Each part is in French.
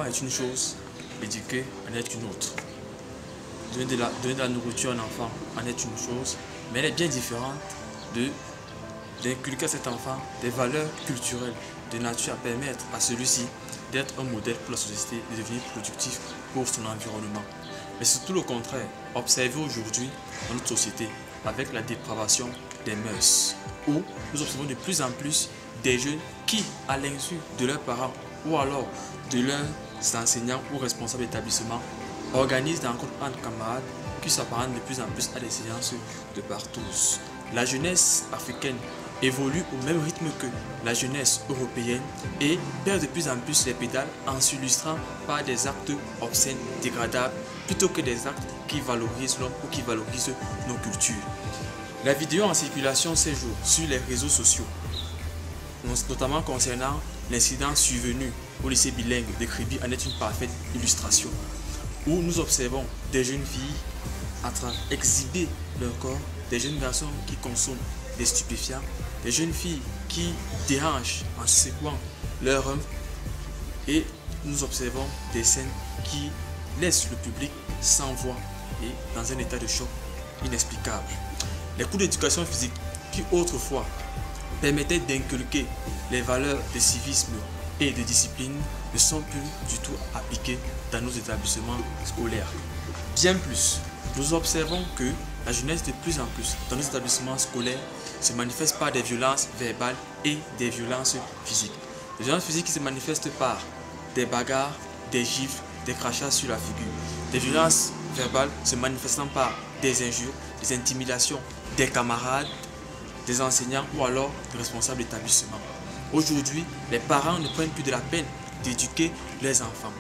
est une chose, éduquer en est une autre. Donner de la nourriture à un enfant en est une chose, mais elle est bien différente d'inculquer à cet enfant des valeurs culturelles de nature à permettre à celui-ci d'être un modèle pour la société, de devenir productif pour son environnement. Mais c'est tout le contraire, observé aujourd'hui dans notre société avec la dépravation des mœurs, où nous observons de plus en plus des jeunes qui, à l'insu de leurs parents ou alors de leurs enseignants ou responsables d'établissement, organisent des rencontres entre camarades qui s'apparentent de plus en plus à des séances de partous. La jeunesse africaine évolue au même rythme que la jeunesse européenne et perd de plus en plus les pédales en s'illustrant par des actes obscènes, dégradables, plutôt que des actes qui valorisent l'homme ou qui valorisent nos cultures. La vidéo en circulation ces jours sur les réseaux sociaux, notamment concernant l'incident survenu au lycée bilingue de Kribi, en est une parfaite illustration, où nous observons des jeunes filles en train d'exhiber leur corps, des jeunes garçons qui consomment des stupéfiants, des jeunes filles qui dérangent en secouant leur homme, et nous observons des scènes qui laissent le public sans voix et dans un état de choc inexplicable. Les cours d'éducation physique qui autrefois permettaient d'inculquer les valeurs de civisme et de discipline ne sont plus du tout appliqués dans nos établissements scolaires. Bien plus, nous observons que la jeunesse de plus en plus dans nos établissements scolaires se manifeste par des violences verbales et des violences physiques. Les violences physiques qui se manifestent par des bagarres, des gifles, des crachats sur la figure. Des violences verbales se manifestant par des injures, des intimidations des camarades, des enseignants ou alors des responsables d'établissement. Aujourd'hui, les parents ne prennent plus de la peine d'éduquer les enfants.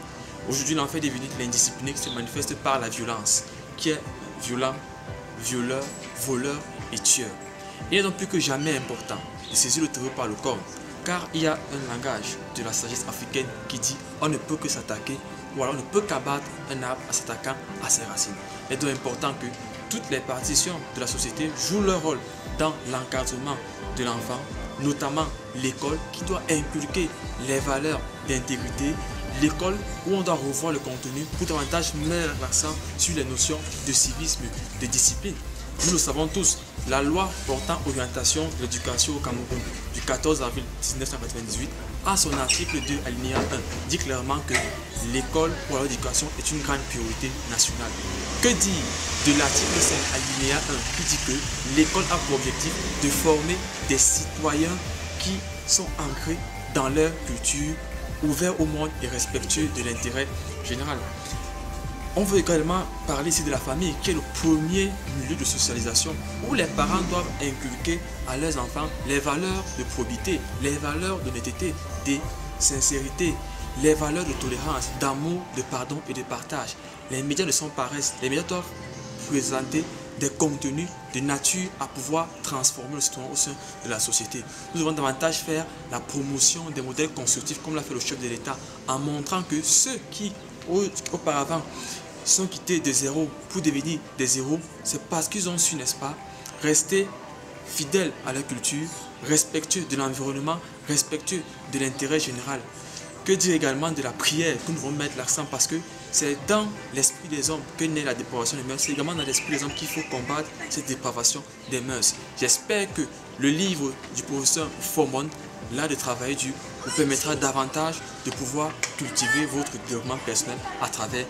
Aujourd'hui, l'enfant est devenu l'indiscipliné qui se manifeste par la violence, qui est violent, violeur, voleur et tueur. Il est donc plus que jamais important de saisir le taureau par le corps, car il y a un langage de la sagesse africaine qui dit on ne peut que s'attaquer ou alors on ne peut qu'abattre un arbre en s'attaquant à ses racines. Il est donc important que toutes les partitions de la société jouent leur rôle dans l'encadrement de l'enfant, notamment l'école qui doit inculquer les valeurs d'intégrité, l'école où on doit revoir le contenu pour davantage mettre l'accent sur les notions de civisme, de discipline. Nous le savons tous, la loi portant orientation de l'éducation au Cameroun du 14 avril 1998, à son article 2 alinéa 1, dit clairement que l'école pour l'éducation est une grande priorité nationale. Que dire de l'article 5 alinéa 1 qui dit que l'école a pour objectif de former des citoyens qui sont ancrés dans leur culture, ouverts au monde et respectueux de l'intérêt général. On veut également parler ici de la famille qui est le premier milieu de socialisation où les parents doivent inculquer à leurs enfants les valeurs de probité, les valeurs d'honnêteté, de sincérité, les valeurs de tolérance, d'amour, de pardon et de partage. Les médias ne sont pas restes. Les médias doivent présenter des contenus de nature à pouvoir transformer le citoyen au sein de la société. Nous devons davantage faire la promotion des modèles constructifs comme l'a fait le chef de l'État en montrant que ceux qui auparavant sont quittés de zéro pour devenir des héros, c'est parce qu'ils ont su, n'est-ce pas, rester fidèles à leur culture, respectueux de l'environnement, respectueux de l'intérêt général. Que dire également de la prière que nous devons mettre l'accent parce que c'est dans l'esprit des hommes que naît la dépravation des mœurs. C'est également dans l'esprit des hommes qu'il faut combattre cette dépravation des mœurs. J'espère que le livre du professeur Formon, là de travailler dur, vous permettra davantage de pouvoir cultiver votre développement personnel à travers